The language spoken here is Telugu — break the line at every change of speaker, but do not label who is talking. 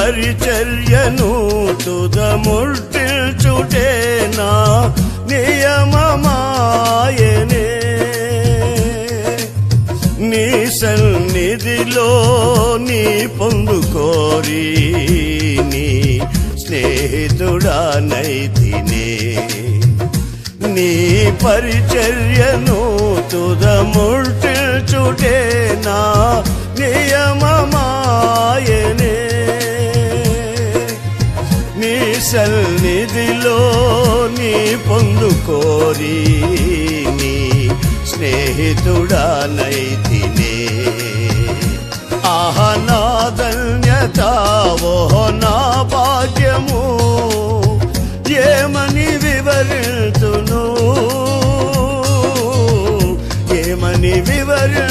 పరిచర్యను తుదముట్టిల్చుటే నా నియమమాయనే నీ సన్నిధిలో నీ పొందుకోరి నీ స్నేహితుడానైతినే నీ పరిచర్యను తుదముట్టిల్చుటే నా నియమమాయనే నీ సన్నిధిలో నీ పొందుకోరి నీ స్నేహితుడానైతినే ఆహ నా ధన్యత ఓహో నా భాగ్యము ఏమని వివరితును ఏమని వివరి